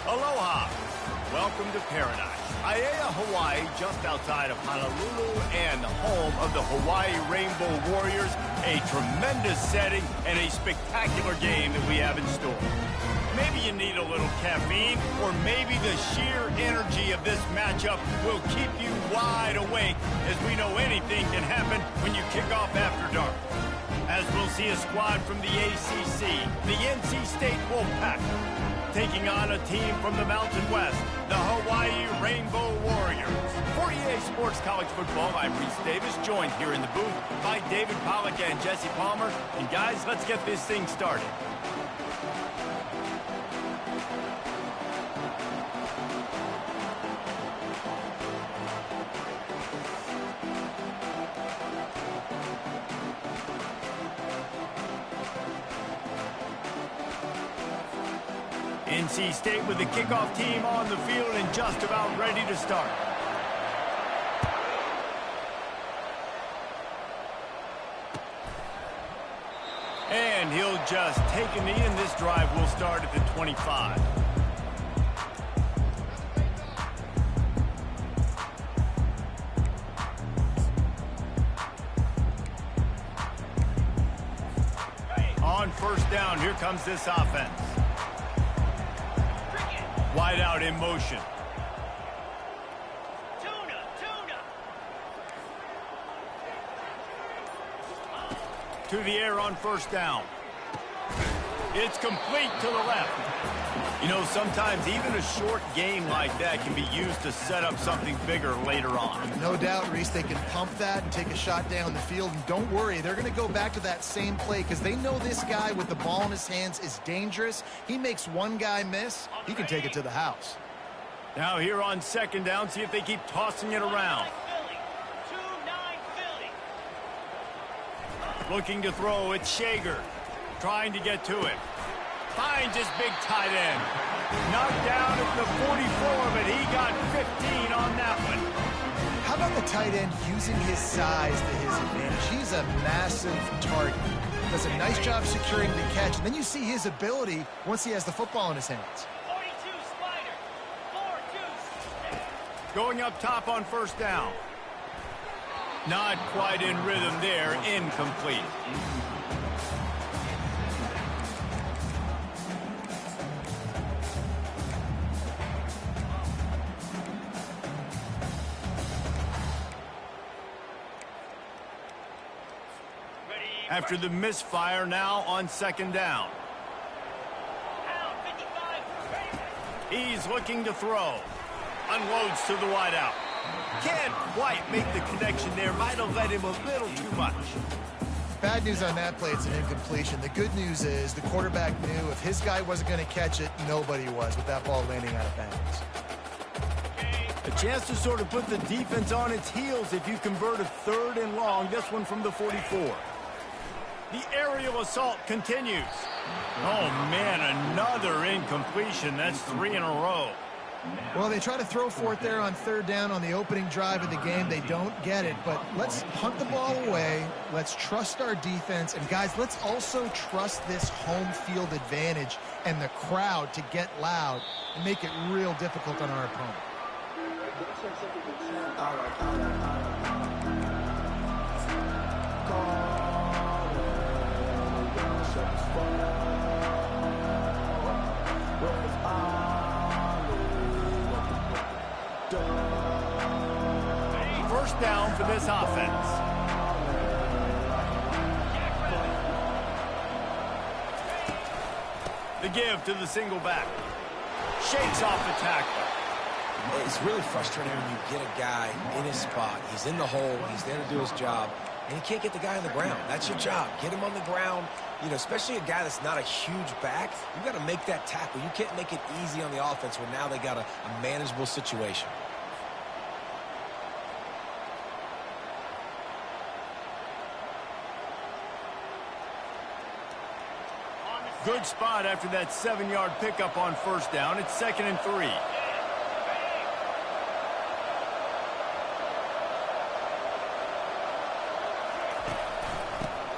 Aloha. Welcome to paradise. Aiea, Hawaii, just outside of Honolulu and home of the Hawaii Rainbow Warriors. A tremendous setting and a spectacular game that we have in store. Maybe you need a little caffeine, or maybe the sheer energy of this matchup will keep you wide awake, as we know anything can happen when you kick off after dark. As we'll see a squad from the ACC, the NC State Wolfpack, taking on a team from the Mountain West, the Hawaii Rainbow Warriors. For EA Sports College Football, I'm Reese Davis, joined here in the booth by David Pollack and Jesse Palmer. And guys, let's get this thing started. NC State with the kickoff team on the field and just about ready to start. And he'll just take a knee, and this drive will start at the 25. On first down, here comes this offense. Wide out in motion. To the air on first down. It's complete to the left. You know, sometimes even a short game like that can be used to set up something bigger later on. No doubt, Reese, they can pump that and take a shot down the field. And don't worry, they're going to go back to that same play because they know this guy with the ball in his hands is dangerous. He makes one guy miss, he can take it to the house. Now here on second down, see if they keep tossing it around. Looking to throw, it's Shager. Trying to get to it. Finds his big tight end. Knocked down at the 44, but he got 15 on that one. How about the tight end using his size to his advantage? He's a massive target. Does a nice job securing the catch, and then you see his ability once he has the football in his hands. Going up top on first down. Not quite in rhythm there, incomplete. After the misfire, now on second down. He's looking to throw. Unloads to the wideout. Can't quite make the connection there. Might have led him a little too much. Bad news on that play, it's an incompletion. The good news is the quarterback knew if his guy wasn't going to catch it, nobody was with that ball landing out of bounds. A chance to sort of put the defense on its heels if you convert a third and long. This one from the 44. The aerial assault continues. Oh, man, another incompletion. That's 3 in a row. Well, they try to throw for it there on third down on the opening drive of the game. They don't get it, but let's punt the ball away. Let's trust our defense. And, guys, let's also trust this home field advantage and the crowd to get loud and make it real difficult on our opponent. First down for this offense. The give to the single back. Shakes off the tackle. It's really frustrating when you get a guy in his spot. He's in the hole. He's there to do his job. And you can't get the guy on the ground. That's your job. Get him on the ground. You know, especially a guy that's not a huge back. You got to make that tackle. You can't make it easy on the offense when now they got a manageable situation. Good spot after that 7-yard pickup on first down. It's 2nd and 3.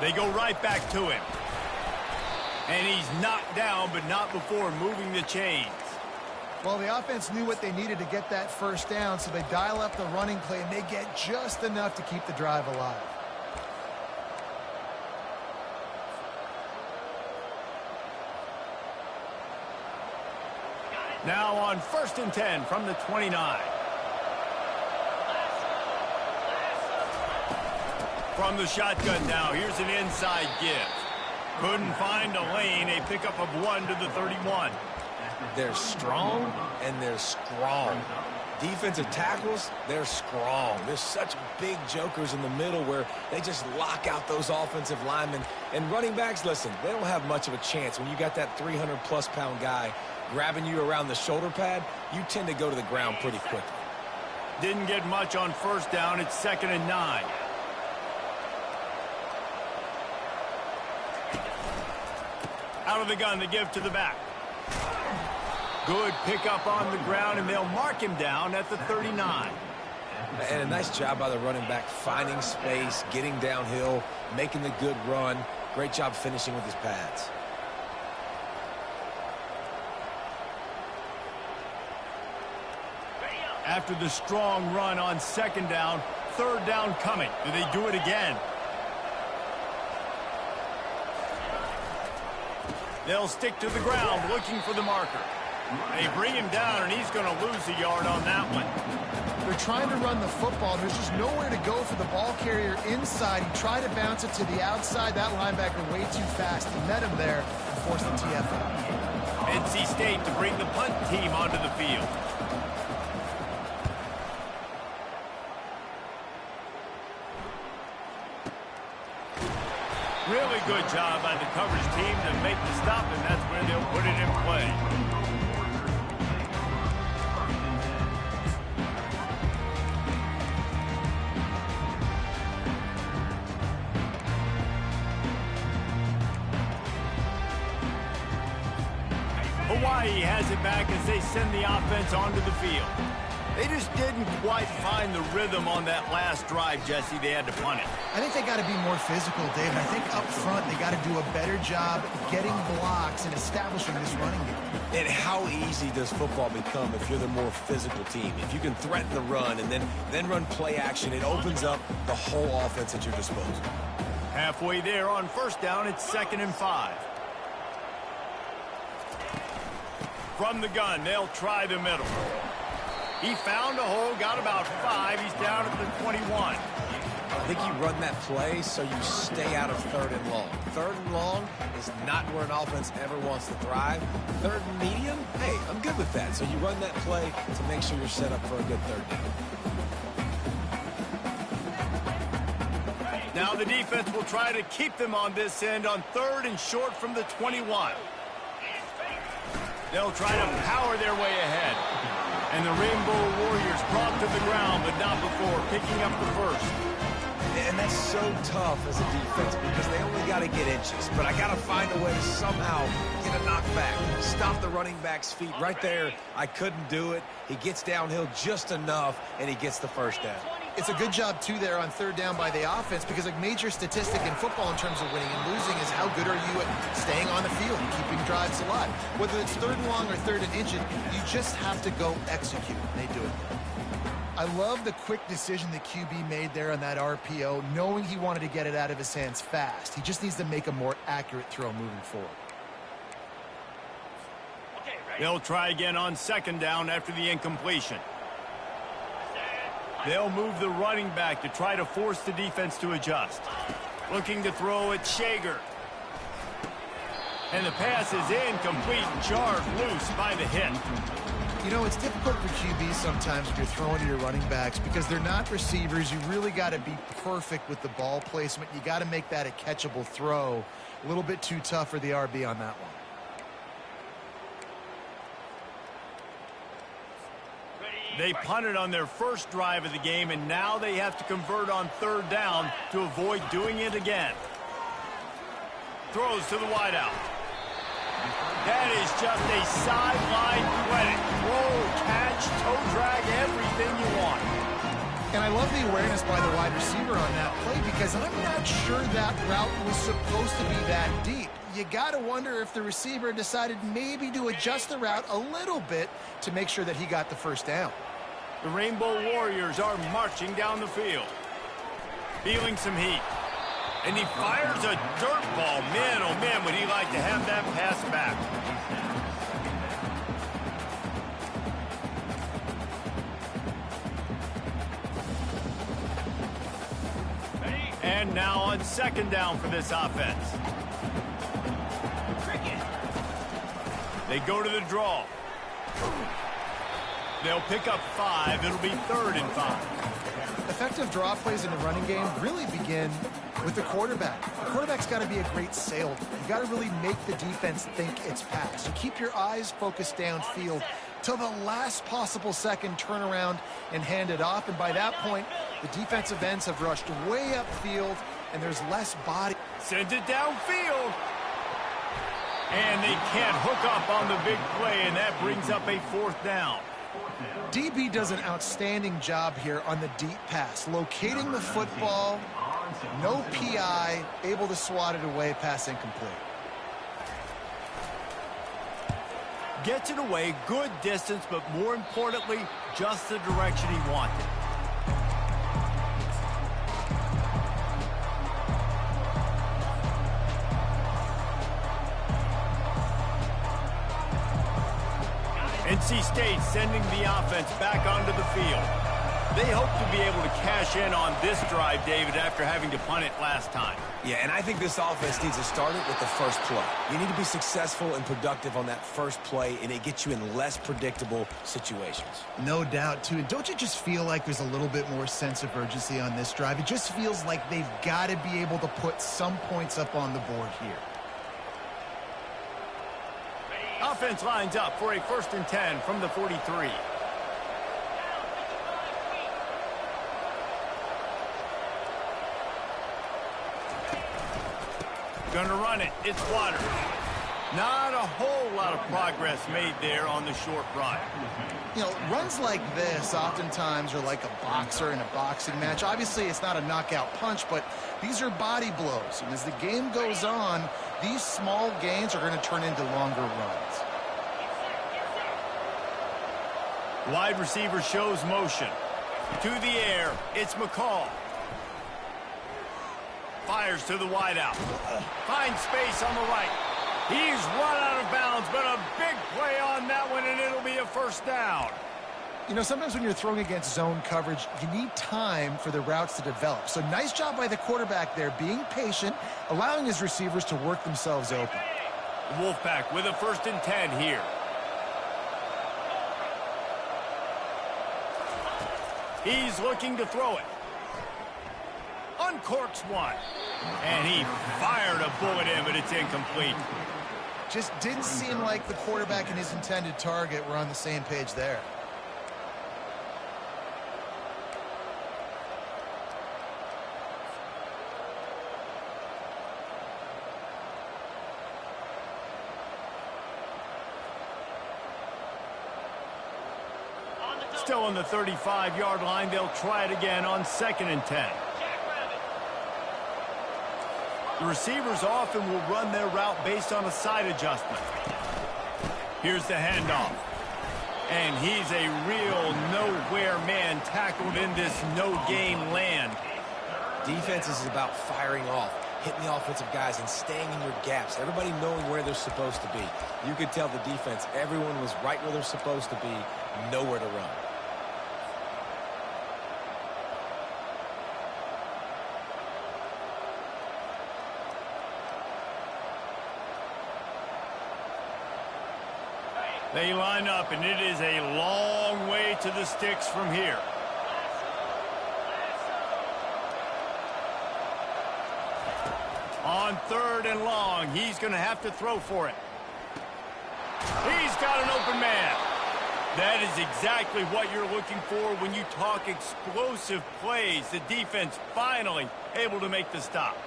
They go right back to him. And he's knocked down, but not before moving the chains. Well, the offense knew what they needed to get that first down, so they dial up the running play, and they get just enough to keep the drive alive. Now on 1st and 10 from the 29. From the shotgun now, here's an inside give. Couldn't find a lane, a pickup of 1 to the 31. They're strong, and they're strong. Defensive tackles, they're strong. There's such big jokers in the middle where they just lock out those offensive linemen. And running backs, listen, they don't have much of a chance. When you got that 300-plus pound guy grabbing you around the shoulder pad, you tend to go to the ground pretty quickly. Didn't get much on 1st down. It's 2nd and 9. Out of the gun, the give to the back. Good pickup on the ground, and they'll mark him down at the 39. And a nice job by the running back, finding space, getting downhill, making the good run. Great job finishing with his pads. After the strong run on 2nd down, 3rd down coming. Do they do it again? They'll stick to the ground looking for the marker. They bring him down, and he's going to lose a yard on that one. They're trying to run the football. There's just nowhere to go for the ball carrier inside. He tried to bounce it to the outside. That linebacker way too fast. He met him there and forced the TFL. NC State to bring the punt team onto the field. Really good job by the coverage team to make the stop, and that's where they'll put it in play. Hawaii has it back as they send the offense onto the field. They just didn't quite find the rhythm on that last drive, Jesse. They had to punt it. I think they got to be more physical, David. I think up front they got to do a better job getting blocks and establishing this running game. And how easy does football become if you're the more physical team? If you can threaten the run and then run play action, it opens up the whole offense at your disposal. Halfway there on 1st down, it's 2nd and 5. From the gun, they'll try the middle. He found a hole, got about 5. He's down at the 21. I think you run that play so you stay out of 3rd and long. 3rd and long is not where an offense ever wants to thrive. 3rd and medium, hey, I'm good with that. So you run that play to make sure you're set up for a good 3rd down. Now the defense will try to keep them on this end on 3rd and short from the 21. They'll try to power their way ahead. And the Rainbow Warriors brought to the ground, but not before picking up the first. And that's so tough as a defense because they only got to get inches. But I got to find a way to somehow get a knockback, stop the running back's feet right there. I couldn't do it. He gets downhill just enough, and he gets the first down. It's a good job, too, there on 3rd down by the offense because a major statistic in football in terms of winning and losing is how good are you at staying on the field and keeping drives alive. Whether it's 3rd and long or 3rd and inches, you just have to go execute, and they do it. I love the quick decision the QB made there on that RPO, knowing he wanted to get it out of his hands fast. He just needs to make a more accurate throw moving forward. They'll try again on 2nd down after the incompletion. They'll move the running back to try to force the defense to adjust. Looking to throw at Shager. And the pass is incomplete, jarred loose by the hit. You know, it's difficult for QBs sometimes when you're throwing to your running backs because they're not receivers. You really got to be perfect with the ball placement. You got to make that a catchable throw. A little bit too tough for the RB on that one. They punted on their first drive of the game, and now they have to convert on 3rd down to avoid doing it again. Throws to the wideout. That is just a sideline clinic. Roll, catch, toe drag, everything you want. And I love the awareness by the wide receiver on that play because I'm not sure that route was supposed to be that deep. you got to wonder if the receiver decided maybe to adjust the route a little bit to make sure that he got the first down. The Rainbow Warriors are marching down the field. Feeling some heat. And he fires a dirt ball. Man, oh man, would he like to have that pass back. And now on second down for this offense. They go to the draw. They'll pick up 5. It'll be 3rd and 5. Effective draw plays in the running game really begin with the quarterback. The quarterback's got to be a great salesman. You got to really make the defense think it's pass. You keep your eyes focused downfield till the last possible second, turn around and hand it off. And by that point, the defensive ends have rushed way upfield, and there's less body. Sends it downfield. And they can't hook up on the big play, and that brings up a 4th down. DB does an outstanding job here on the deep pass, locating the football, no PI, able to swat it away, pass incomplete. Gets it away, good distance, but more importantly, just the direction he wanted. NC State sending the offense back onto the field. They hope to be able to cash in on this drive, David, after having to punt it last time. Yeah, and I think this offense needs to start it with the first play. You need to be successful and productive on that first play, and it gets you in less predictable situations. No doubt, too. And don't you just feel like there's a little bit more sense of urgency on this drive? It just feels like they've got to be able to put some points up on the board here. Offense lines up for a 1st and 10 from the 43. Gonna run it. It's Waters. Not a whole lot of progress made there on the short run. You know, runs like this oftentimes are like a boxer in a boxing match. Obviously, it's not a knockout punch, but these are body blows. And as the game goes on, these small gains are going to turn into longer runs. Wide receiver shows motion. To the air, it's McCall. Fires to the wideout. Finds space on the right. He's run out of bounds, but a big play on that one, and it'll be a 1st down. You know, sometimes when you're throwing against zone coverage, you need time for the routes to develop. So nice job by the quarterback there, being patient, allowing his receivers to work themselves open. Wolfpack with a 1st and 10 here. He's looking to throw it. Uncorks one. And he fired a bullet in, but it's incomplete. Just didn't seem like the quarterback and his intended target were on the same page there. Still on the 35-yard line. They'll try it again on 2nd and 10. The receivers often will run their route based on a side adjustment. Here's the handoff. And he's a real nowhere man tackled in this no-game land. Defense is about firing off, hitting the offensive guys, and staying in your gaps. Everybody knowing where they're supposed to be. You could tell the defense, everyone was right where they're supposed to be, nowhere to run. They line up, and it is a long way to the sticks from here. On 3rd and long, he's going to have to throw for it. He's got an open man. That is exactly what you're looking for when you talk explosive plays. The defense finally able to make the stop.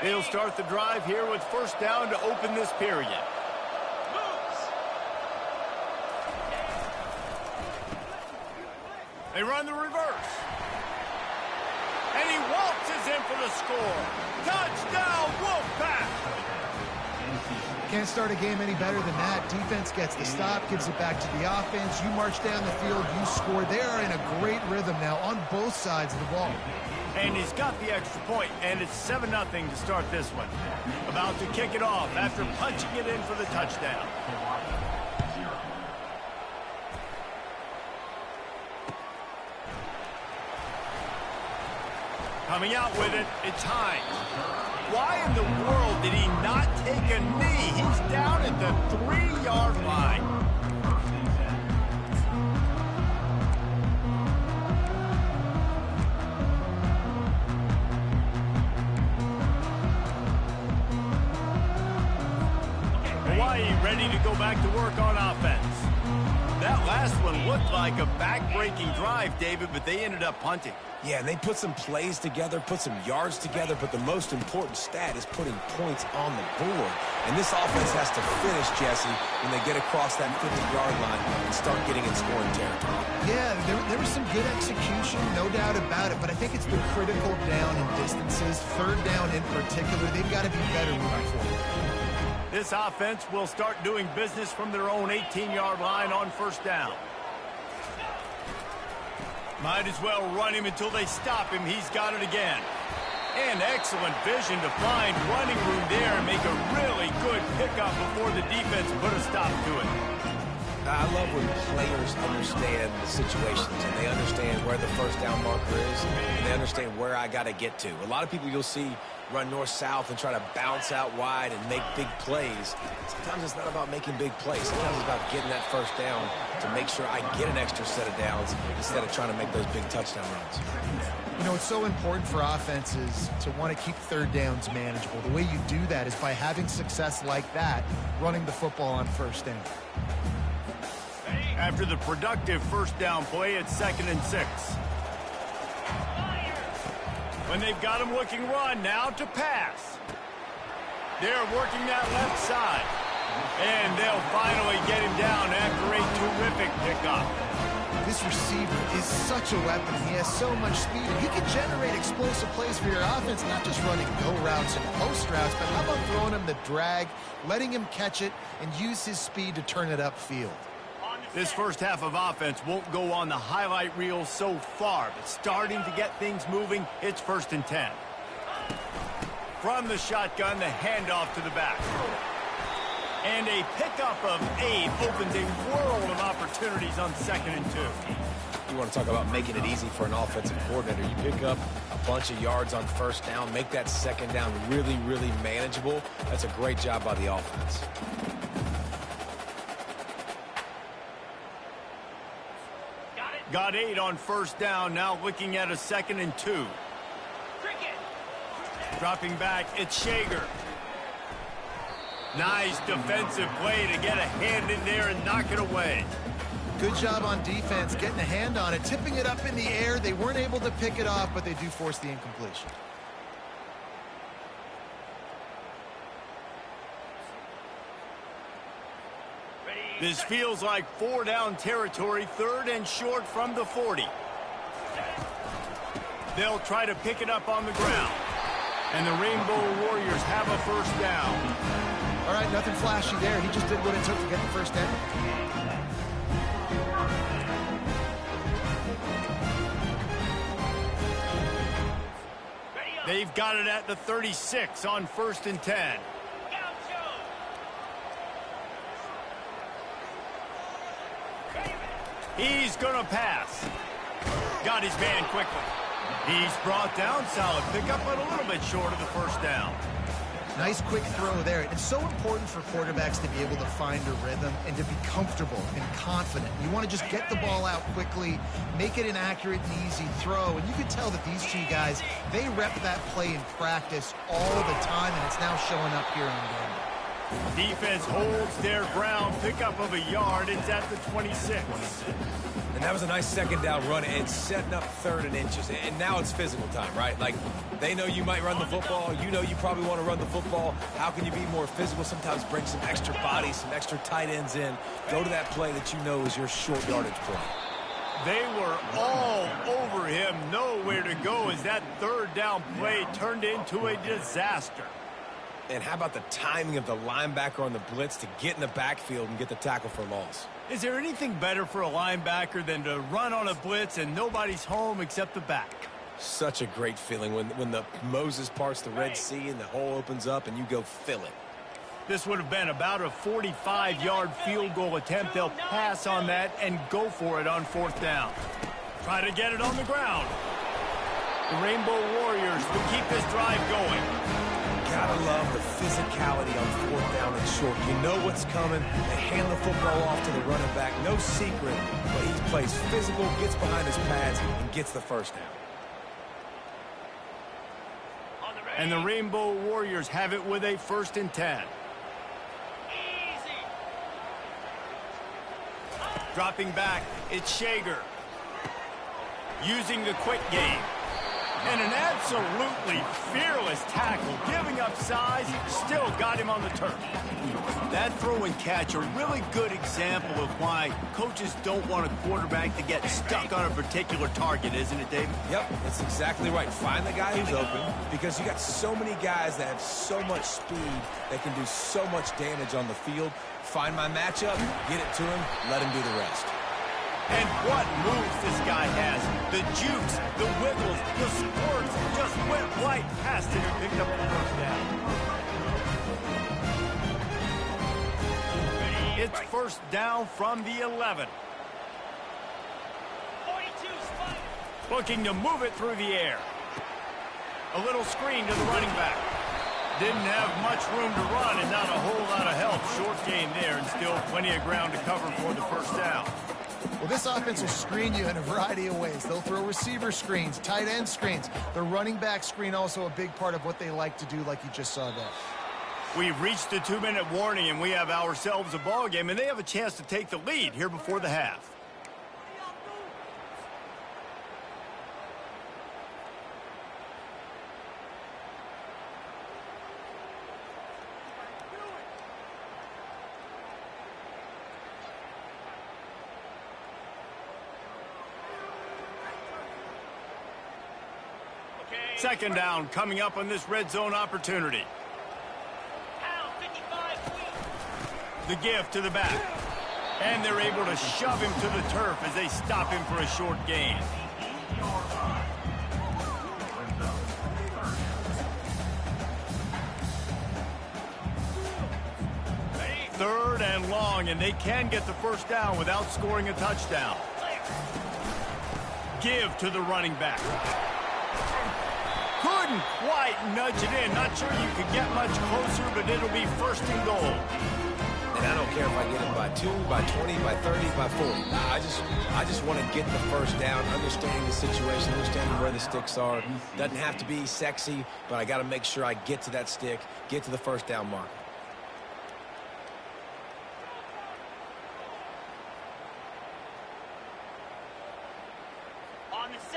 They'll start the drive here with first down to open this period. They run the reverse. And he waltzes in for the score. Touchdown, Wolfpack! Can't start a game any better than that. Defense gets the stop, gives it back to the offense. You march down the field, you score. They are in a great rhythm now on both sides of the ball. And he's got the extra point, and it's 7-0 to start this one. About to kick it off after punching it in for the touchdown. Coming out with it, it's Hines. Why in the world did he not take a knee? He's down at the 3-yard line. Hawaii ready to go back to work on offense. That last one looked like a back-breaking drive, David, but they ended up punting. Yeah, and they put some plays together, put some yards together, but the most important stat is putting points on the board. And this offense has to finish, Jesse, when they get across that 50-yard line and start getting in scoring territory. Yeah, there was some good execution, no doubt about it, but I think it's the critical down and distances, third down in particular. They've got to be better moving forward. This offense will start doing business from their own 18-yard line on first down. Might as well run him until they stop him. He's got it again. And excellent vision to find running room there and make a really good pickup before the defense put a stop to it. I love when players understand the situations and they understand where the first down marker is and they understand where I got to get to. A lot of people you'll see run north-south and try to bounce out wide and make big plays. Sometimes it's not about making big plays. Sometimes it's about getting that first down to make sure I get an extra set of downs instead of trying to make those big touchdown runs. You know, it's so important for offenses to want to keep third downs manageable. The way you do that is by having success like that, running the football on first down. After the productive first down play, it's 2nd and 6. When they've got him looking run, now to pass. They're working that left side. And they'll finally get him down after a terrific pickup. This receiver is such a weapon. He has so much speed. He can generate explosive plays for your offense, not just running go routes and post routes, but how about throwing him the drag, letting him catch it, and use his speed to turn it upfield. This first half of offense won't go on the highlight reel so far, but starting to get things moving, it's 1st and 10. From the shotgun, the handoff to the back. And a pickup of 8 opens a world of opportunities on 2nd and 2. You want to talk about making it easy for an offensive coordinator. You pick up a bunch of yards on first down, make that second down really, really manageable. That's a great job by the offense. Got 8 on first down, now looking at a 2nd and 2. Dropping back, it's Shager. Nice defensive play to get a hand in there and knock it away. Good job on defense, getting a hand on it, tipping it up in the air. They weren't able to pick it off, but they do force the incompletion. This feels like 4-down territory, 3rd and short from the 40. They'll try to pick it up on the ground. And the Rainbow Warriors have a first down. All right, nothing flashy there. He just did what it took to get the first down. They've got it at the 36 on 1st and 10. He's going to pass. Got his man quickly. He's brought down, solid pickup, but a little bit short of the first down. Nice quick throw there. It's so important for quarterbacks to be able to find a rhythm and to be comfortable and confident. You want to just get the ball out quickly, make it an accurate and easy throw. And you can tell that these two guys, they rep that play in practice all the time, and it's now showing up here on game. Defense holds their ground, pickup of a yard. It's at the 26. And that was a nice second down run and setting up 3rd and inches. And now it's physical time, right? Like, they know you might run the football. You know you probably want to run the football. How can you be more physical? Sometimes bring some extra bodies, some extra tight ends in. Go to that play that you know is your short yardage play. They were all over him. Nowhere to go as that 3rd down play turned into a disaster. And how about the timing of the linebacker on the blitz to get in the backfield and get the tackle for loss? Is there anything better for a linebacker than to run on a blitz and nobody's home except the back? Such a great feeling when the Moses parts the Red Sea and the hole opens up and you go fill it. This would have been about a 45-yard field goal attempt. They'll pass on that and go for it on 4th down. Try to get it on the ground. The Rainbow Warriors will keep this drive going. Gotta love the physicality on 4th down and short. You know what's coming. They hand the football off to the running back. No secret, but he plays physical, gets behind his pads, and gets the 1st down. And the Rainbow Warriors have it with a 1st and 10. Dropping back, it's Shager. Using the quick game. And an absolutely fearless tackle, giving up size, still got him on the turf. That throw and catch, a really good example of why coaches don't want a quarterback to get stuck on a particular target, isn't it, David? Yep, that's exactly right. Find the guy who's open, because you got so many guys that have so much speed that can do so much damage on the field. Find my matchup, get it to him, let him do the rest. And what moves this guy has. The jukes, the wiggles, the squirts, just went right past him and picked up the 1st down. It's 1st down from the 11. Looking to move it through the air. A little screen to the running back. Didn't have much room to run and not a whole lot of help. Short gain there and still plenty of ground to cover for the 1st down. Well, this offense will screen you in a variety of ways. They'll throw receiver screens, tight end screens. The running back screen also a big part of what they like to do, like you just saw there. We've reached the 2-minute warning, and we have ourselves a ball game, and they have a chance to take the lead here before the half. Second down coming up on this red zone opportunity. The give to the back. And they're able to shove him to the turf as they stop him for a short gain. Third and long, and they can get the 1st down without scoring a touchdown. Give to the running back. Couldn't quite nudge it in. Not sure you could get much closer, but it'll be 1st and goal. And I don't care if I get it by 2, by 20, by 30, by 40. I just want to get the 1st down, understanding the situation, understanding where the sticks are. Doesn't have to be sexy, but I got to make sure I get to that stick, get to the 1st down mark.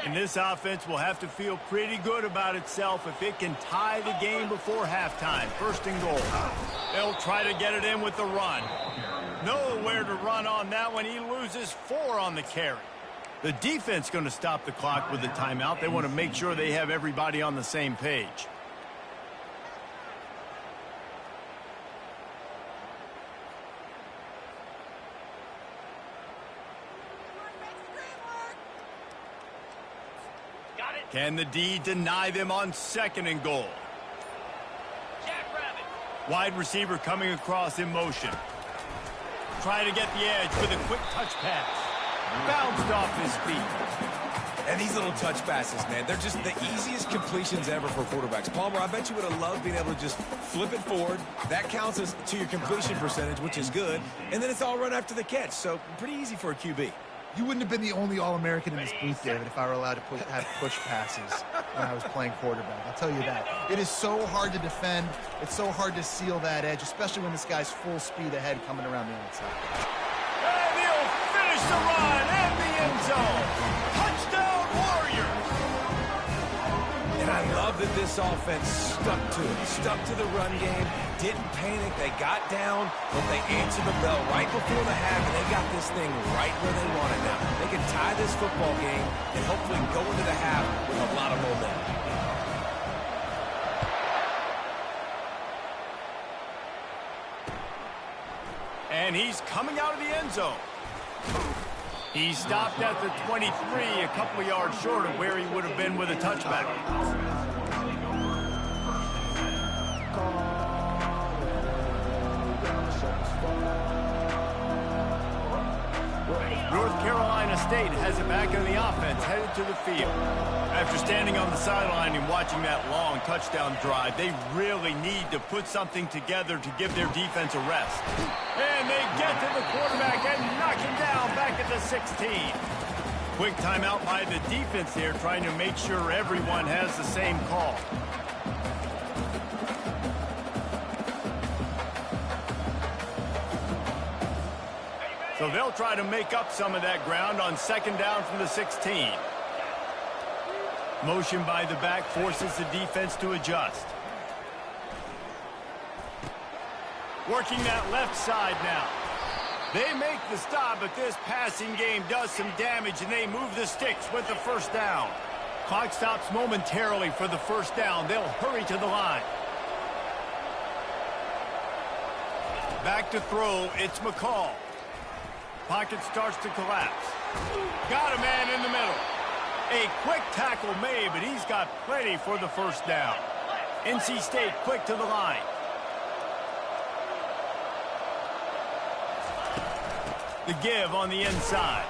And this offense will have to feel pretty good about itself if it can tie the game before halftime. 1st and goal. They'll try to get it in with the run. Nowhere to run on that one. He loses 4 on the carry. The defense going to stop the clock with the timeout. They want to make sure they have everybody on the same page. Can the D deny them on 2nd and goal? Wide receiver coming across in motion. Trying to get the edge with a quick touch pass. Bounced off his feet. And these little touch passes, man, they're just the easiest completions ever for quarterbacks. Palmer, I bet you would have loved being able to just flip it forward. That counts as to your completion percentage, which is good. And then it's all run after the catch, so pretty easy for a QB. You wouldn't have been the only All-American in this booth, David, if I were allowed to have push passes when I was playing quarterback. I'll tell you that. It is so hard to defend. It's so hard to seal that edge, especially when this guy's full speed ahead coming around the outside. And he'll finish the run in the end zone. Touchdown, Warriors! And I love that this offense stuck to it, stuck to the run game, didn't panic. They got down, but they answered the bell right before the half, and they got this thing right where they want it now. They can tie this football game and hopefully go into the half with a lot of momentum. And he's coming out of the end zone. He stopped at the 23, a couple of yards short of where he would have been with a touchback. North Carolina State has it back on the offense, headed to the field. After standing on the sideline and watching that long touchdown drive, they really need to put something together to give their defense a rest. And they get to the quarterback and knock him down back at the 16. Quick timeout by the defense there, trying to make sure everyone has the same call. So they'll try to make up some of that ground on second down from the 16. Motion by the back forces the defense to adjust. Working that left side now. They make the stop, but this passing game does some damage, and they move the sticks with the first down. Clock stops momentarily for the first down. They'll hurry to the line. Back to throw, it's McCall. Pocket starts to collapse. Got a man in the middle. A quick tackle made, but he's got plenty for the first down. NC State quick to the line. The give on the inside.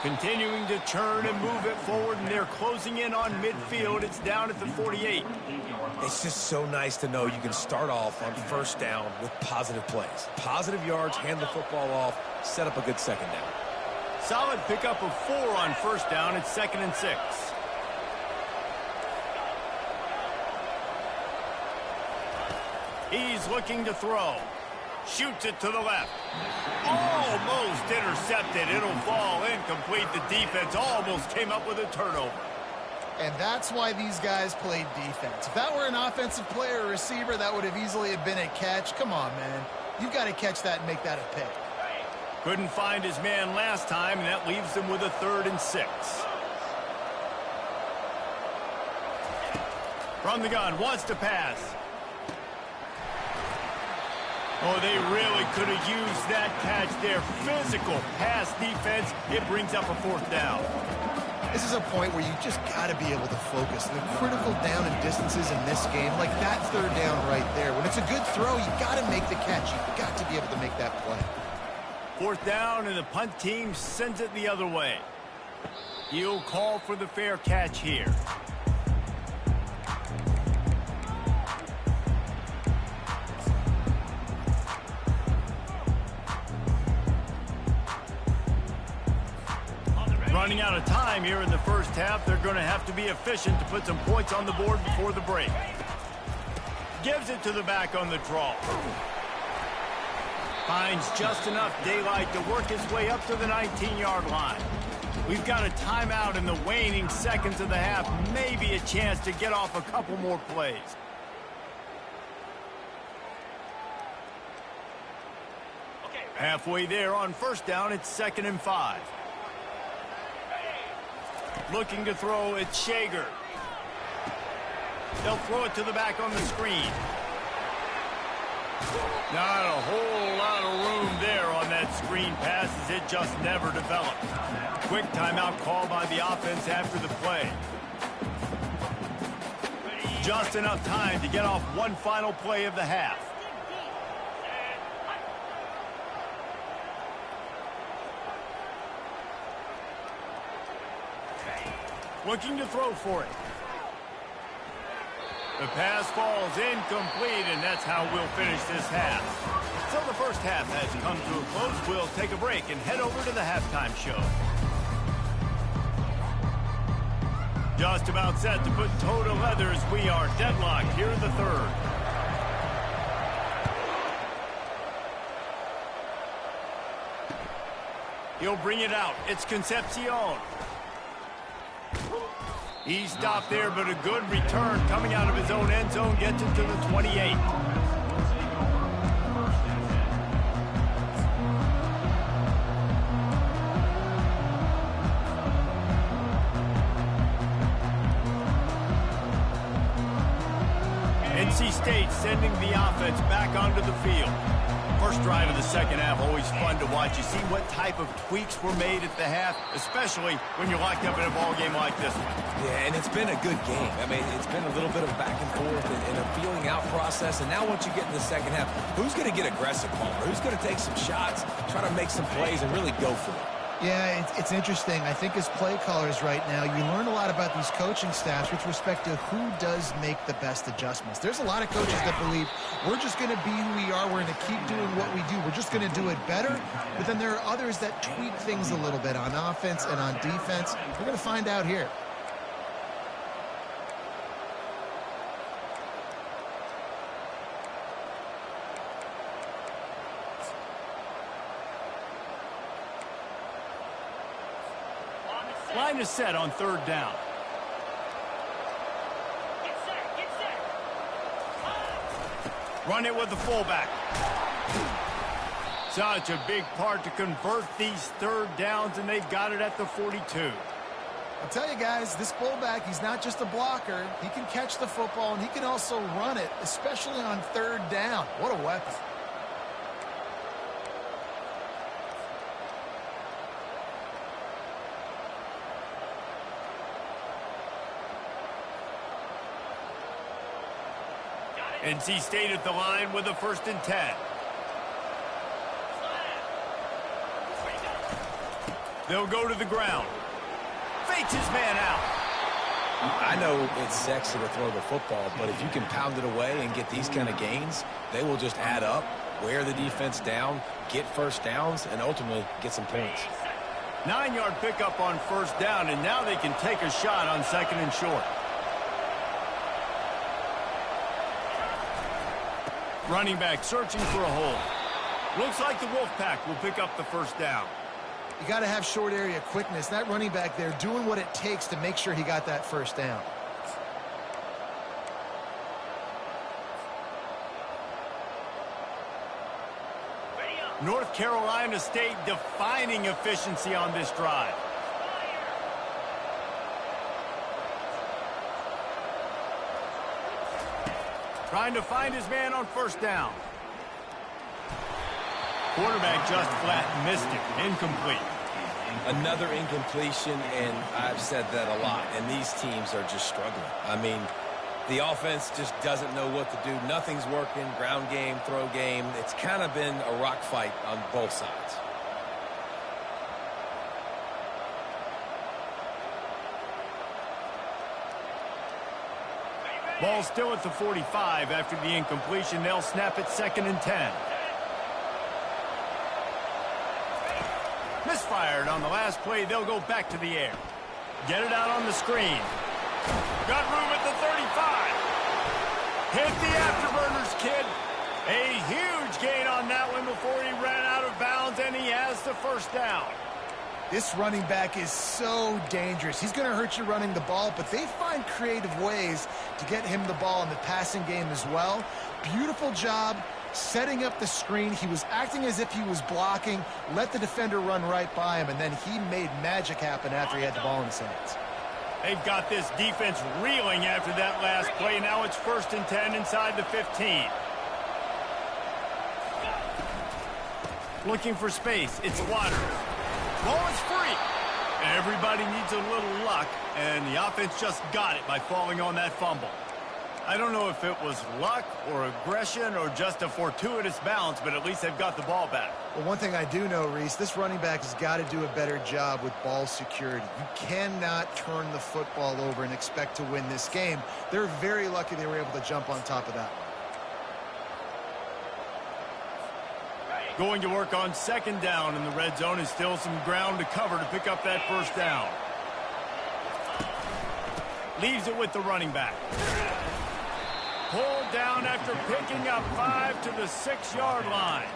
Continuing to turn and move it forward, and they're closing in on midfield. It's down at the 48. It's just so nice to know you can start off on first down with positive plays. Positive yards, hand the football off, set up a good second down. Solid pickup of 4 on first down. It's 2nd and 6. He's looking to throw. Shoots it to the left. Almost intercepted. It'll fall incomplete. The defense almost came up with a turnover. And that's why these guys played defense. If that were an offensive player or receiver, that would have easily have been a catch. Come on, man. You've got to catch that and make that a pick. Couldn't find his man last time, and that leaves him with a 3rd and 6. From the gun, wants to pass. Oh, they really could have used that catch there. Physical pass defense. It brings up a 4th down. This is a point where you just got to be able to focus. The critical down and distances in this game, like that 3rd down right there. When it's a good throw, you got to make the catch. You've got to be able to make that play. 4th down, and the punt team sends it the other way. He'll call for the fair catch here. Running out of time here in the first half. They're going to have to be efficient to put some points on the board before the break. Gives it to the back on the draw. Finds just enough daylight to work his way up to the 19-yard line. We've got a timeout in the waning seconds of the half. Maybe a chance to get off a couple more plays. Halfway there on first down, it's 2nd and 5. Looking to throw, it's Shager. They'll throw it to the back on the screen. Not a whole lot of room there on that screen pass, as it just never developed. Quick timeout call by the offense after the play. Just enough time to get off one final play of the half. Looking to throw for it. The pass falls incomplete, and that's how we'll finish this half. So the first half has come to a close. We'll take a break and head over to the halftime show. Just about set to put toe to leather as we are deadlocked here in the third. He'll bring it out. It's Concepcion. He stopped there, but a good return coming out of his own end zone gets it to the 28. NC State sending the offense back onto the field. First drive of the second half, always fun to watch. You see what type of tweaks were made at the half, especially when you're locked up in a ball game like this one. Yeah, and it's been a good game. I mean, it's been a little bit of back and forth and a feeling out process. And now once you get in the second half, who's going to get aggressive, Palmer? Who's going to take some shots, try to make some plays, and really go for it? Yeah, it's interesting. I think as play callers right now, you learn a lot about these coaching staffs with respect to who does make the best adjustments. There's a lot of coaches that believe we're just going to be who we are. We're going to keep doing what we do. We're just going to do it better. But then there are others that tweak things a little bit on offense and on defense. We're going to find out here. Line is set on third down. Get set. Run it with the fullback. Such a big part to convert these third downs, and they've got it at the 42. I'll tell you guys, this fullback, he's not just a blocker. He can catch the football, and he can also run it, especially on third down. What a weapon. NC State at the line with a 1st and 10. They'll go to the ground. Fakes his man out. I know it's sexy to throw the football, but if you can pound it away and get these kind of gains, they will just add up, wear the defense down, get first downs, and ultimately get some points. 9-yard pickup on 1st down, and now they can take a shot on 2nd and short. Running back searching for a hole. Looks like the Wolfpack will pick up the 1st down. You got to have short area quickness. That running back there doing what it takes to make sure he got that 1st down. North Carolina State defining efficiency on this drive. Trying to find his man on 1st down. Quarterback just flat missed it. Incomplete. Another incompletion, and I've said that a lot, and these teams are just struggling. I mean, the offense just doesn't know what to do. Nothing's working. Ground game, throw game. It's kind of been a rock fight on both sides. Ball still at the 45 after the incompletion. They'll snap it 2nd and 10. Misfired on the last play. They'll go back to the air. Get it out on the screen. Got room at the 35. Hit the afterburners, kid. A huge gain on that one before he ran out of bounds, and he has the 1st down. This running back is so dangerous. He's going to hurt you running the ball, but they find creative ways to get him the ball in the passing game as well. Beautiful job setting up the screen. He was acting as if he was blocking, let the defender run right by him, and then he made magic happen after he had the ball in his hands. They've got this defense reeling after that last play. Now it's 1st and 10 inside the 15. Looking for space. It's Waters. Ball is free. Everybody needs a little luck, and the offense just got it by falling on that fumble. I don't know if it was luck or aggression or just a fortuitous bounce, but at least they've got the ball back. Well, one thing I do know, Reese, this running back has got to do a better job with ball security. You cannot turn the football over and expect to win this game. They're very lucky they were able to jump on top of that. Going to work on second down in the red zone is still some ground to cover to pick up that first down. Leaves it with the running back. Pulled down after picking up 5 to the 6-yard line.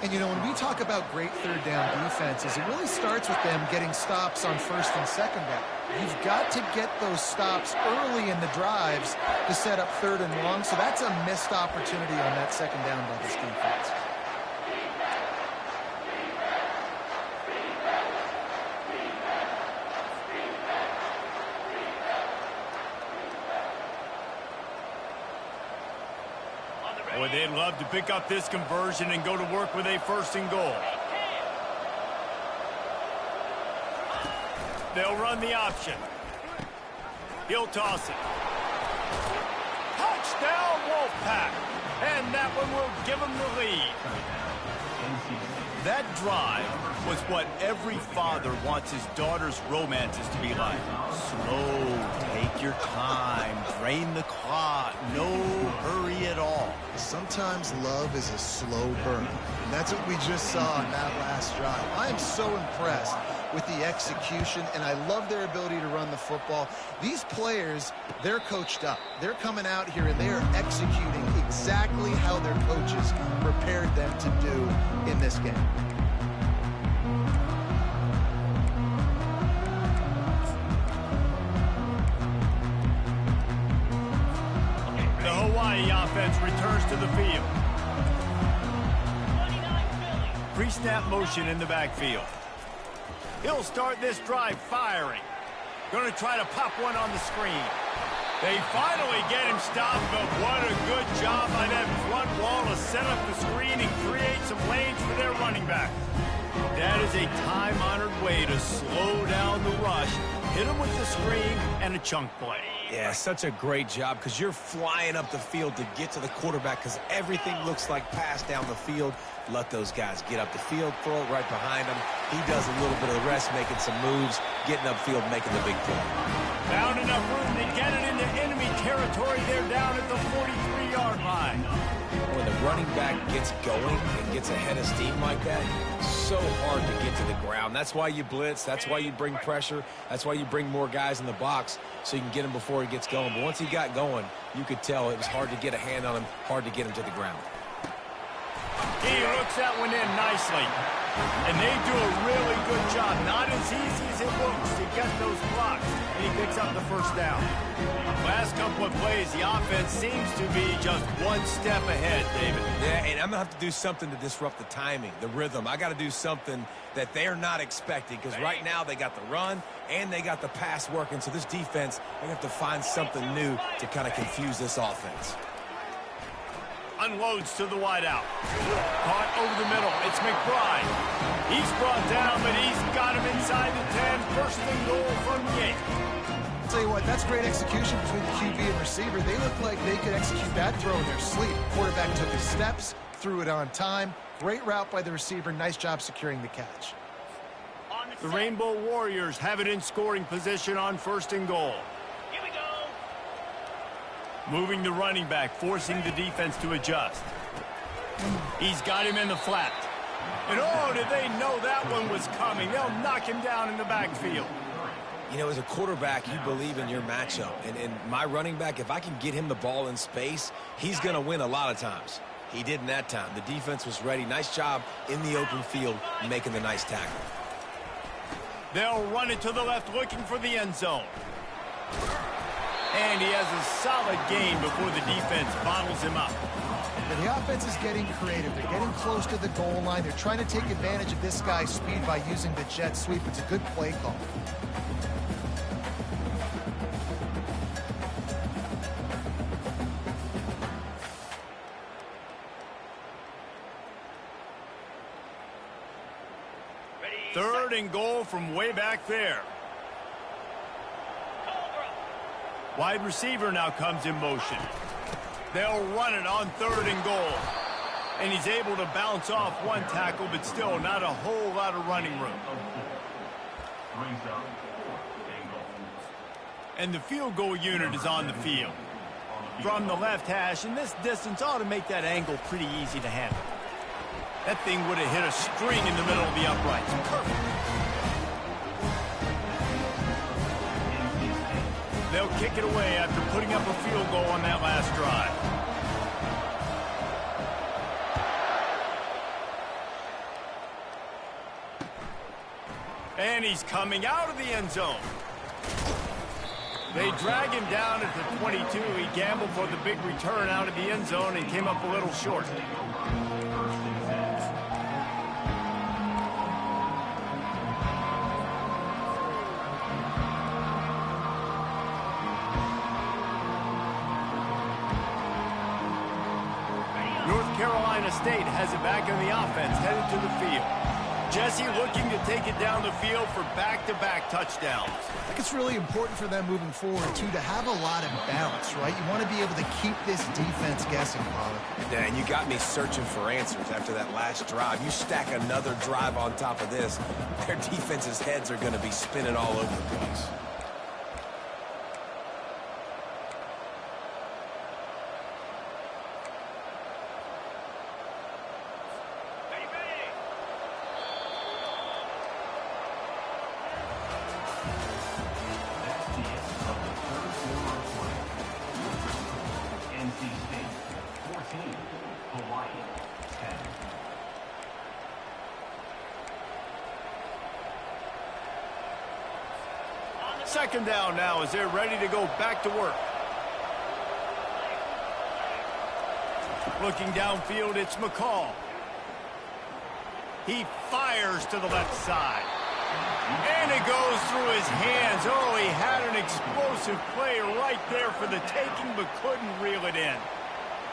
And, you know, when we talk about great third down defenses, it really starts with them getting stops on first and second down. You've got to get those stops early in the drives to set up third and long, so that's a missed opportunity on that second down by this defense. Boy, they'd love to pick up this conversion and go to work with a first and goal. They'll run the option. He'll toss it. Touchdown, Wolfpack. And that one will give them the lead. That drive was what every father wants his daughter's romances to be like. Slow, take your time, drain the clock, no hurry at all. Sometimes love is a slow burn. And that's what we just saw in that last drive. I am so impressed with the execution, and I love their ability to run the football. These players, they're coached up. They're coming out here, and they are executing exactly how their coaches prepared them to do in this game. The Hawaii offense returns to the field. Pre-snap motion in the backfield. He'll start this drive firing. Going to try to pop one on the screen. They finally get him stopped, but what a good job by that front wall to set up the screen and create some lanes for their running back. That is a time-honored way to slow down the rush, hit him with the screen, and a chunk play. Yeah, such a great job because you're flying up the field to get to the quarterback because everything looks like pass down the field. Let those guys get up the field, throw it right behind him. He does a little bit of the rest, making some moves, getting upfield, making the big play. Found enough room to get it into enemy territory. They're down at the 43-yard line. When the running back gets going and gets ahead of steam like that, so hard to get to the ground. That's why you blitz. That's why you bring pressure. That's why you bring more guys in the box so you can get him before he gets going. But once he got going, you could tell it was hard to get a hand on him, hard to get him to the ground. He looks that one in nicely. And they do a really good job. Not as easy as it looks to get those blocks. And he picks up the first down. Last couple of plays, the offense seems to be just one step ahead, David. Yeah, and I'm going to have to do something to disrupt the timing, the rhythm. I got to do something that they're not expecting because right now they got the run and they got the pass working. So this defense, they have to find something new to kind of confuse this offense. Unloads to the wideout. Caught over the middle. It's McBride. He's brought down, but he's got him inside the 10. First and goal from the 8. I'll tell you what, that's great execution between the QB and receiver. They look like they could execute that throw in their sleep. Quarterback took his steps, threw it on time. Great route by the receiver. Nice job securing the catch. The Rainbow Warriors have it in scoring position on first and goal. Here we go. Moving the running back, forcing the defense to adjust. He's got him in the flat. And oh, did they know that one was coming? They'll knock him down in the backfield. You know, as a quarterback, you believe in your matchup. And my running back, if I can get him the ball in space, he's going to win a lot of times. He did in that time. The defense was ready. Nice job in the open field making the nice tackle. They'll run it to the left, looking for the end zone. And he has a solid gain before the defense bottles him up. And the offense is getting creative. They're getting close to the goal line. They're trying to take advantage of this guy's speed by using the jet sweep. It's a good play call. Third and goal from way back there. Wide receiver now comes in motion. They'll run it on 3rd and goal. And he's able to bounce off one tackle, but still not a whole lot of running room. And the field goal unit is on the field. From the left hash, and this distance ought to make that angle pretty easy to handle. That thing would have hit a string in the middle of the uprights. Perfect. They'll kick it away after putting up a field goal on that last drive. And he's coming out of the end zone. They drag him down at the 22. He gambled for the big return out of the end zone and came up a little short. North Carolina State has it back in the offense, headed to the field. Jesse looking to take it down the field for back-to-back touchdowns. I think it's really important for them moving forward, too, to have a lot of balance, right? You want to be able to keep this defense guessing, Father. And you got me searching for answers after that last drive. You stack another drive on top of this, their defense's heads are going to be spinning all over the place. Second down now as they're ready to go back to work. Looking downfield, it's McCall. He fires to the left side. And it goes through his hands. Oh, he had an explosive play right there for the taking, but couldn't reel it in.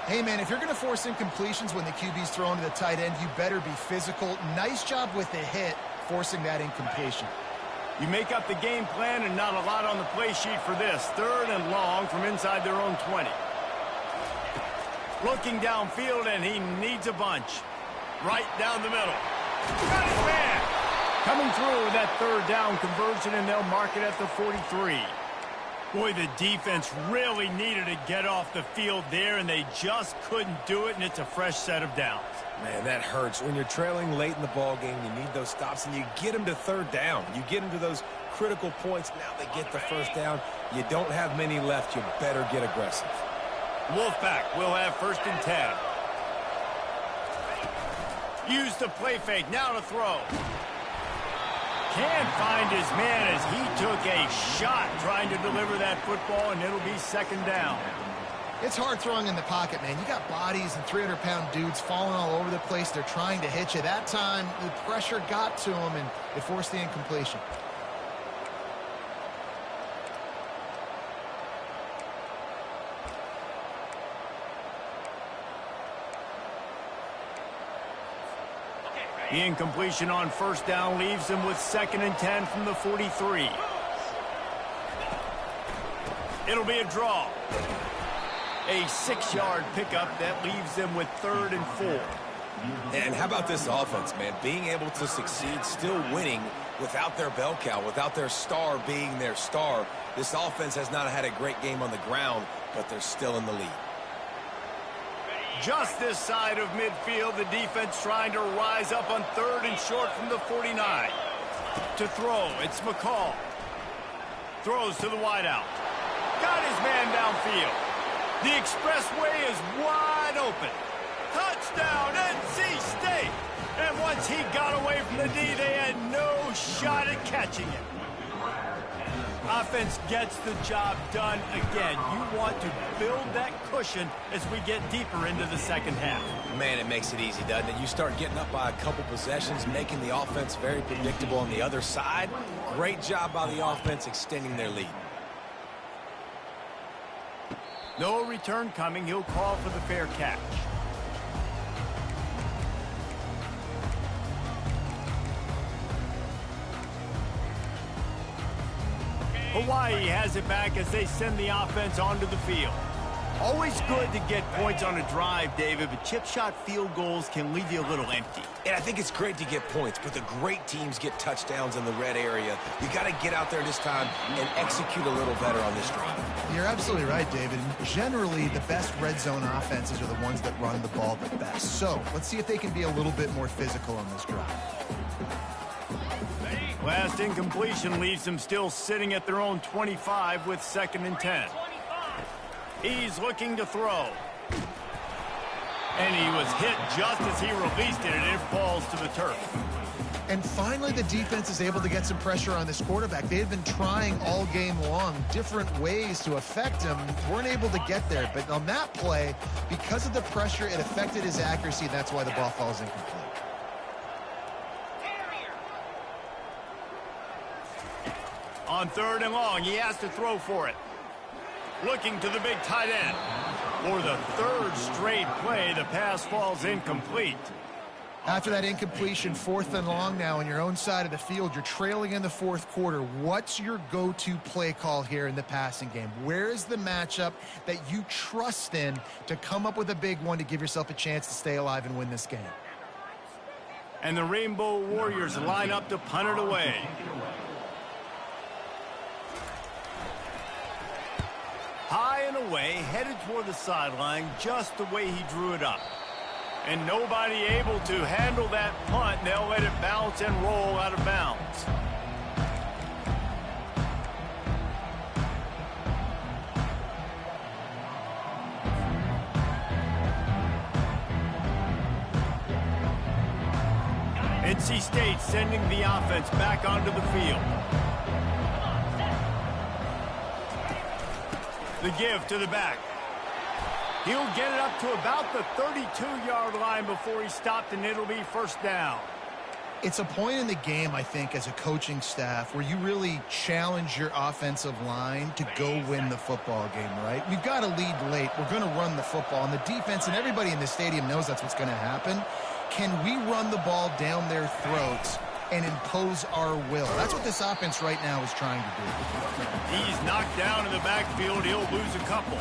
Hey, man, if you're going to force incompletions when the QB's thrown to the tight end, you better be physical. Nice job with the hit, forcing that incompletion. You make up the game plan and not a lot on the play sheet for this. 3rd and long from inside their own 20. Looking downfield, and he needs a bunch. Right down the middle. Got his man. Coming through with that 3rd down conversion, and they'll mark it at the 43. Boy, the defense really needed to get off the field there, and they just couldn't do it, and it's a fresh set of downs. Man, that hurts. When you're trailing late in the ball game, you need those stops, and you get them to 3rd down. You get them to those critical points. Now they get the 1st down. You don't have many left. You better get aggressive. Wolfpack will have 1st and 10. Use the play fake. Now to throw. Can't find his man as he took a shot trying to deliver that football, and it'll be 2nd down. It's hard throwing in the pocket, man. You got bodies and 300-pound dudes falling all over the place. They're trying to hit you. That time, the pressure got to him, and it forced the incompletion. The incompletion on 1st down leaves them with 2nd and 10 from the 43. It'll be a draw. A 6-yard pickup that leaves them with 3rd and 4. And how about this offense, man? Being able to succeed, still winning without their bell cow, without their star being their star. This offense has not had a great game on the ground, but they're still in the lead. Just this side of midfield, the defense trying to rise up on 3rd and short from the 49. To throw, it's McCall. Throws to the wideout. Got his man downfield. The expressway is wide open. Touchdown, NC State. And once he got away from the D, they had no shot at catching him. Offense gets the job done again. You want to build that cushion as we get deeper into the 2nd half. Man, it makes it easy, doesn't it? You start getting up by a couple possessions, making the offense very predictable on the other side. Great job by the offense extending their lead. No return coming. He'll call for the fair catch. Hawaii has it back as they send the offense onto the field. Always good to get points on a drive, David, but chip shot field goals can leave you a little empty. And I think it's great to get points, but the great teams get touchdowns in the red area. You got to get out there this time and execute a little better on this drive. You're absolutely right, David. Generally, the best red zone offenses are the ones that run the ball the best. So let's see if they can be a little bit more physical on this drive. Last incompletion leaves them still sitting at their own 25 with 2nd and 10. He's looking to throw. And he was hit just as he released it, and it falls to the turf. And finally, the defense is able to get some pressure on this quarterback. They've been trying all game long different ways to affect him. Weren't able to get there. But on that play, because of the pressure, it affected his accuracy. That's why the ball falls incomplete. On 3rd and long, he has to throw for it. Looking to the big tight end. For the 3rd straight play, the pass falls incomplete. After that incompletion, 4th and long now on your own side of the field, you're trailing in the 4th quarter. What's your go-to play call here in the passing game? Where is the matchup that you trust in to come up with a big one to give yourself a chance to stay alive and win this game? And the Rainbow Warriors line up to punt it away. High and away, headed toward the sideline, just the way he drew it up. And nobody able to handle that punt. They'll let it bounce and roll out of bounds. NC State sending the offense back onto the field. The give to the back. He'll get it up to about the 32-yard line before he stopped, and it'll be 1st down. It's a point in the game, I think, as a coaching staff where you really challenge your offensive line to go win the football game, right? We've got to lead late. We're going to run the football. And the defense and everybody in the stadium knows that's what's going to happen. Can we run the ball down their throats and impose our will? That's what this offense right now is trying to do. He's knocked down in the backfield. He'll lose a couple.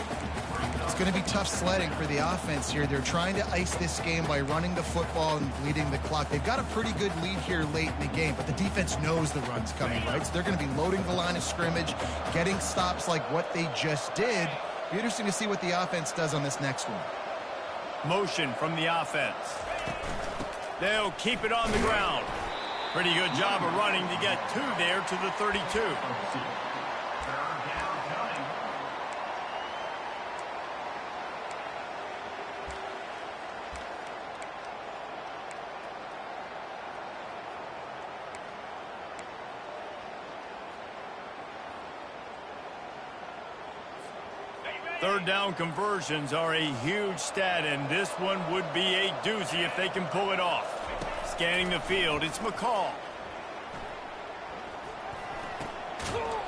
It's going to be tough sledding for the offense here. They're trying to ice this game by running the football and bleeding the clock. They've got a pretty good lead here late in the game, but the defense knows the run's coming, right? So they're going to be loading the line of scrimmage, getting stops like what they just did. Be interesting to see what the offense does on this next one. Motion from the offense. They'll keep it on the ground. Pretty good job of running to get there to the 32. Third down conversions are a huge stat, and this one would be a doozy if they can pull it off. Scanning the field, it's McCall.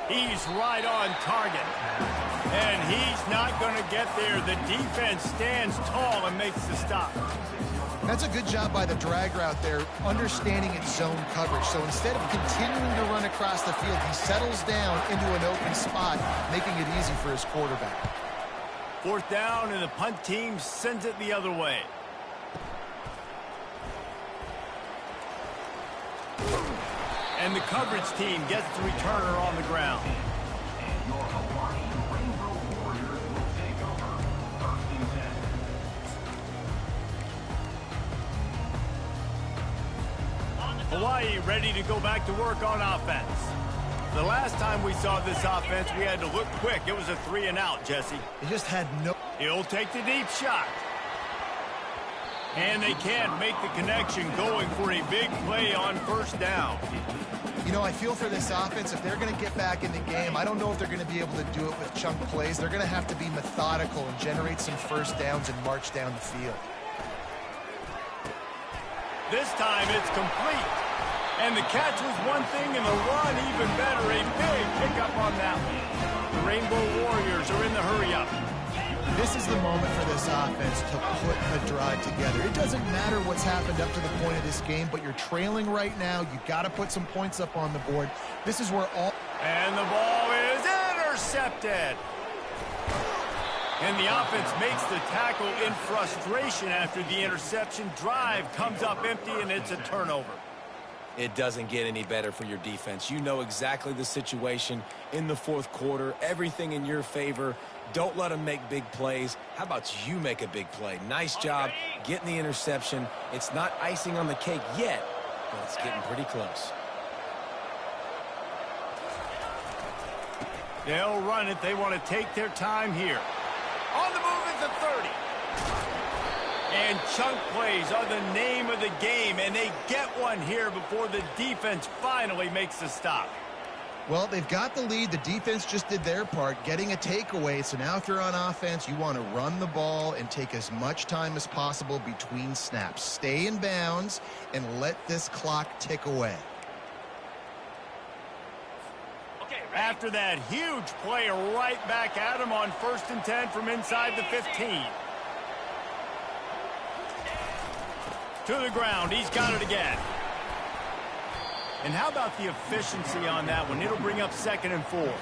He's right on target. And he's not going to get there. The defense stands tall and makes the stop. That's a good job by the drag route there, understanding its zone coverage. So instead of continuing to run across the field, he settles down into an open spot, making it easy for his quarterback. 4th down, and the punt team sends it the other way. And the coverage team gets the returner on the ground. Hawaii ready to go back to work on offense. The last time we saw this offense, we had to look quick. It was a 3 and out, Jesse. They just had no... He'll take the deep shot. And they can't make the connection, going for a big play on 1st down. You know, I feel for this offense, if they're going to get back in the game, I don't know if they're going to be able to do it with chunk plays. They're going to have to be methodical and generate some 1st downs and march down the field. This time it's complete. And the catch was one thing, and the run even better. A big pickup on that one. The Rainbow Warriors are in the hurry-up. This is the moment for this offense to put the drive together. It doesn't matter what's happened up to the point of this game, but you're trailing right now. You got to put some points up on the board. This is where all... And the ball is Intercepted. And the offense makes the tackle in frustration after the interception. Drive comes up empty, and it's a turnover. It doesn't get any better for your defense. You know exactly the situation in the fourth quarter. Everything in your favor. Don't let them make big plays. How about you make a big play? Nice job getting the interception. It's not icing on the cake yet, but it's getting pretty close. They'll run it. They want to take their time here. On the move is the 30. And chunk plays are the name of the game, and they get one here before the defense finally makes the stop. Well, they've got the lead. The defense just did their part, getting a takeaway. So now if you're on offense, you want to run the ball and take as much time as possible between snaps. Stay in bounds and let this clock tick away. After that huge play, right back at him on 1st and 10 from inside the 15. To the ground. He's got it again. And how about the efficiency on that one? It'll bring up 2nd and 4.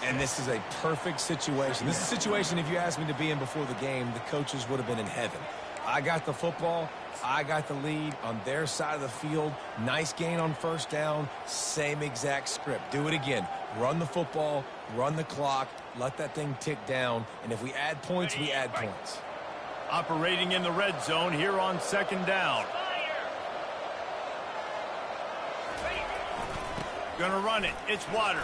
And this is a perfect situation. This is a situation, if you asked me to be in before the game, the coaches would have been in heaven. I got the football. I got the lead on their side of the field. Nice gain on 1st down. Same exact script. Do it again. Run the football, run the clock, let that thing tick down. And if we add points, we add points. Operating in the red zone here on 2nd down. Gonna run it. It's Waters.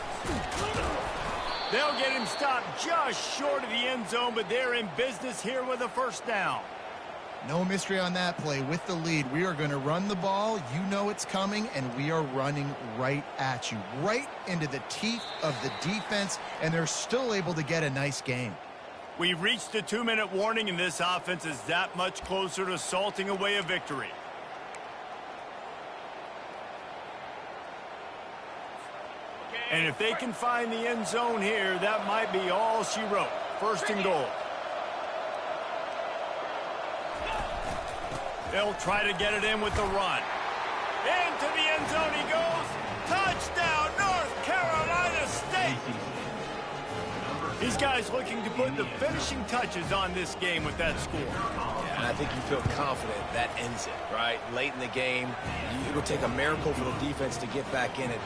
They'll get him stopped just short of the end zone, but they're in business here with a 1st down. No mystery on that play. With the lead, we are going to run the ball. You know it's coming, and we are running right at you, right into the teeth of the defense, and they're still able to get a nice game. We reached the 2-minute warning, and this offense is that much closer to salting away a victory. And if they can find the end zone here, that might be all she wrote. 1st and goal. They'll try to get it in with the run. Into the end zone he goes. Touchdown, North Carolina State. These guys looking to put the finishing touches on this game with that score. Yeah, and I think you feel confident that ends it, right? Late in the game, it would take a miracle for the defense to get back in it.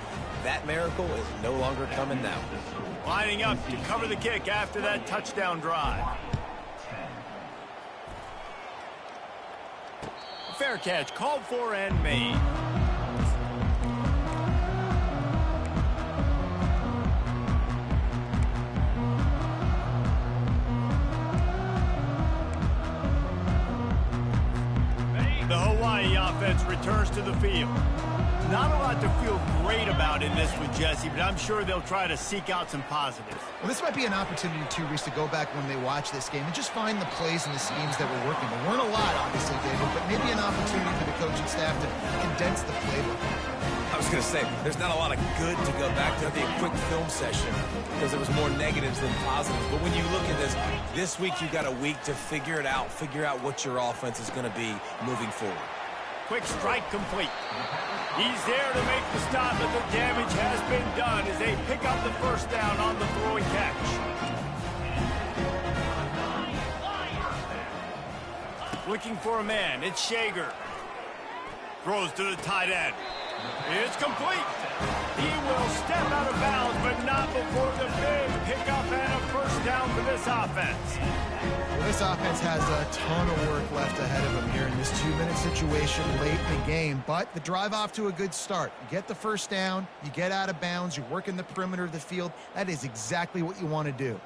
That miracle is no longer coming now. Lining up to cover the kick after that touchdown drive. Fair catch called for and made. The Hawaii offense returns to the field. Not a lot to feel great about in this with Jesse, but I'm sure they'll try to seek out some positives. Well, this might be an opportunity, too, Reese, to go back when they watch this game and just find the plays and the schemes that were working. There weren't a lot, obviously, David, but maybe an opportunity for the coaching staff to condense the playbook. I was going to say, there's not a lot of good to go back to. It'll be a quick film session because there was more negatives than positives. But when you look at this week you got a week to figure it out, figure out what your offense is going to be moving forward. Quick strike complete. He's there to make the stop, but the damage has been done as they pick up the 1st down on the throw and catch. Looking for a man. It's Shager. Throws to the tight end. It's complete. He will step out of bounds, but not before the big pickup and a 1st down for this offense. Well, this offense has a ton of work left ahead of them here in this 2-minute situation late in the game, but the drive off to a good start. You get the 1st down, you get out of bounds, you're working the perimeter of the field. That is exactly what you want to do.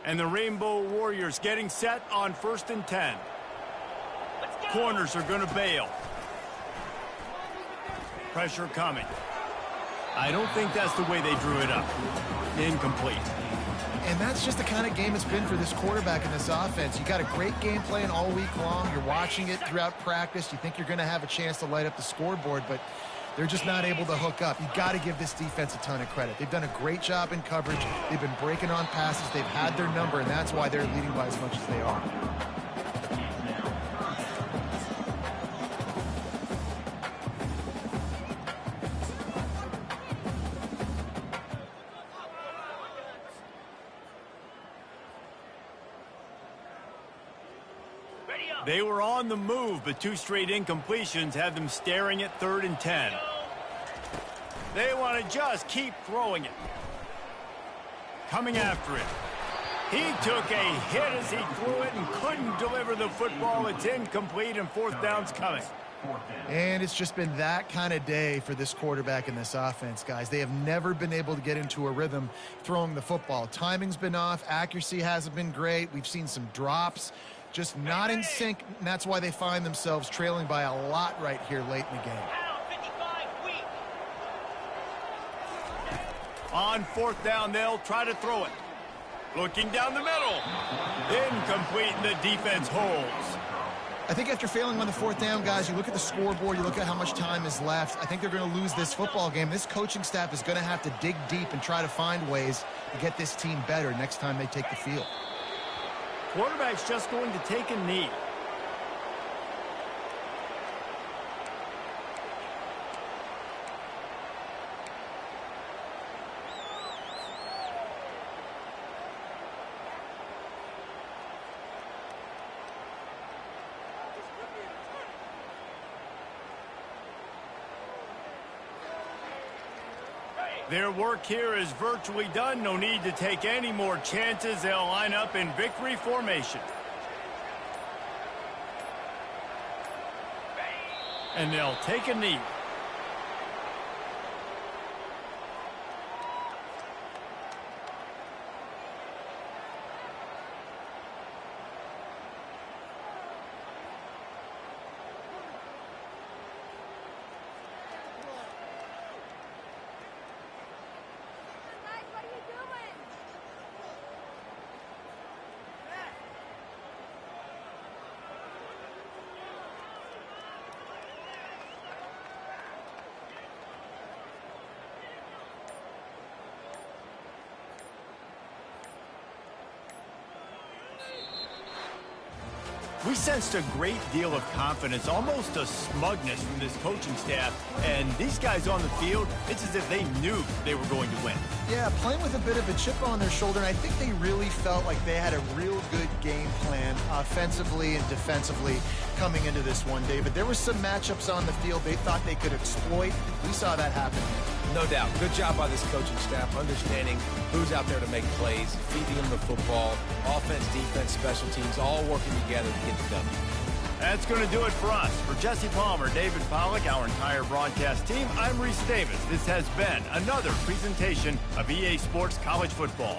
And the Rainbow Warriors getting set on 1st and 10. Corners are going to bail. Pressure coming. I don't think that's the way they drew it up. Incomplete. And that's just the kind of game it's been for this quarterback in this offense. You got a great game plan all week long. You're watching it throughout practice. You think you're going to have a chance to light up the scoreboard, but they're just not able to hook up. You got to give this defense a ton of credit. They've done a great job in coverage. They've been breaking on passes. They've had their number, and that's why they're leading by as much as they are. They were on the move, but 2 straight incompletions have them staring at 3rd and 10. They want to just keep throwing it. Coming after it. He took a hit as he threw it and couldn't deliver the football. It's incomplete, and 4th down's coming. And it's just been that kind of day for this quarterback and this offense, guys. They have never been able to get into a rhythm throwing the football. Timing's been off. Accuracy hasn't been great. We've seen some drops. Just not in sync, and that's why they find themselves trailing by a lot right here late in the game. On 4th down, they'll try to throw it. Looking down the middle. Incomplete, and the defense holds. I think after failing on the 4th down, guys, you look at the scoreboard, you look at how much time is left. I think they're going to lose this football game. This coaching staff is going to have to dig deep and try to find ways to get this team better next time they take the field. Quarterback's just going to take a knee. Their work here is virtually done. No need to take any more chances. They'll line up in victory formation. And they'll take a knee. We sensed a great deal of confidence, almost a smugness from this coaching staff. And these guys on the field, it's as if they knew they were going to win. Yeah, playing with a bit of a chip on their shoulder, and I think they really felt like they had a real good game plan offensively and defensively coming into this one, David. There were some matchups on the field they thought they could exploit. We saw that happen. No doubt. Good job by this coaching staff, understanding who's out there to make plays, feeding them the football, offense, defense, special teams, all working together to get the W. That's going to do it for us. For Jesse Palmer, David Pollack, our entire broadcast team, I'm Reese Davis. This has been another presentation of EA Sports College Football.